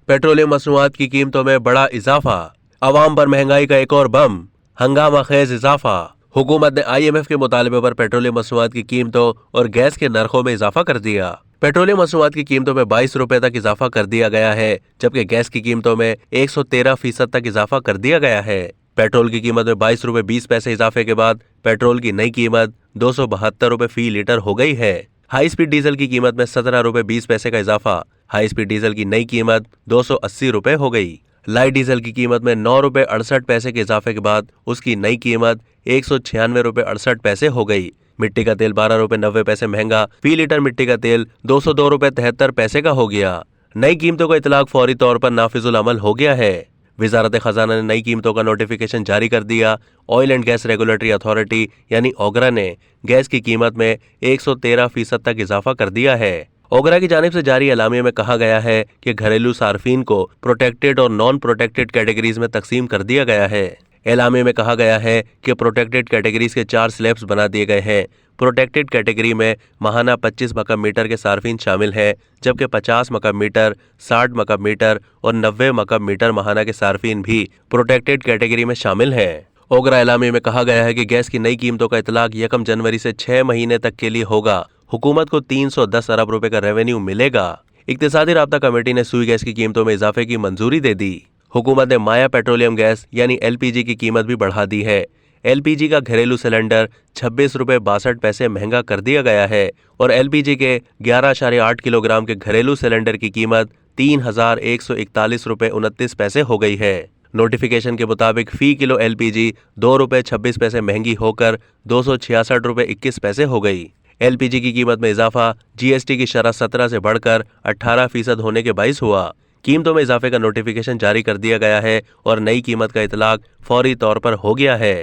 Petroleum मसनूआत की कीमतों में बड़ा इजाफा, अवाम पर महंगाई का एक और बम, हंगामा खेज इजाफा। हुकूमत ने IMF के मुतालबे पर पेट्रोलियम मसनूआत की कीमतों और गैस के नरखों में इजाफा कर दिया। पेट्रोलियम मसनूआत की कीमतों में 22 रुपए तक इजाफा कर दिया गया है, जबकि गैस की कीमतों में 113% तक इजाफा कर दिया गया है। पेट्रोल की कीमत में 22 रुपए 20 पैसे इजाफे के बाद पेट्रोल की नई कीमत 272 रुपए फी लीटर हो गई है। हाई स्पीड डीजल की कीमत में 17 रुपए 20 पैसे का इजाफा, हाई स्पीड डीजल की नई कीमत 280 रुपए हो गई। लाइट डीजल की कीमत में 9 रुपए 68 पैसे के इजाफे के बाद उसकी नई कीमत 196 रुपए 68 पैसे हो गई। मिट्टी का तेल 12 रुपए 90 पैसे महंगा, फी लीटर मिट्टी का तेल 202 रुपए 73 पैसे का हो गया। नई कीमतों का इतलाक फौरी तौर पर नाफिजुल अमल हो गया है। वजारत खजाना ने नई कीमतों का नोटिफिकेशन जारी कर दिया। Oil and gas regulatory authority यानी ओगरा ने गैस की कीमत में 113% तक इजाफा कर दिया है। ओगरा की जानिब से जारी एलामिया में कहा गया है कि घरेलू सार्फिन को प्रोटेक्टेड और नॉन प्रोटेक्टेड कैटेगरीज में तकसीम कर दिया गया है। एलामिया में कहा गया है कि प्रोटेक्टेड कैटेगरीज के 4 स्लैब्स बना दिए गए हैं। प्रोटेक्टेड कैटेगरी में माहाना 25 मकब मीटर के सार्फिन शामिल हैं, जबकि 50 मकब मीटर, 60 मकब मीटर और 90 मकब मीटर माहाना के सार्फिन भी प्रोटेक्टेड कैटेगरी में शामिल हैं। ओगरा एलामिया में कहा गया है कि गैस की नई कीमतों का इतलाक 1 जनवरी से 6 महीने तक के लिए होगा। हुकूमत को 310 अरब रुपए का रेवेन्यू मिलेगा। इक्तिसादी राब्ता कमेटी ने सुई गैस की कीमतों में इजाफे की मंजूरी दे दी। हुकूमत ने माया पेट्रोलियम गैस यानी LPG की कीमत भी बढ़ा दी है। LPG का घरेलू सिलेंडर 26 रुपए 62 पैसे महंगा कर दिया गया है और LPG के 11.8 किलोग्राम के घरेलू सिलेंडर की कीमत 3141 रुपए 29 पैसे हो गई है। नोटिफिकेशन के मुताबिक फी किलो LPG 2 रुपए 26 पैसे महंगी होकर 266 रुपए 21 पैसे हो गई। LPG की कीमत में इजाफा GST की शरह 17 से बढ़कर 18% होने के बाइस हुआ। कीमतों में इजाफे का नोटिफिकेशन जारी कर दिया गया है और नई कीमत का इतलाक फौरी तौर पर हो गया है।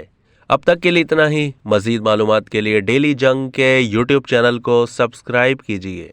अब तक के लिए इतना ही। मजीद मालूमात के लिए डेली जंग के YouTube चैनल को सब्सक्राइब कीजिए।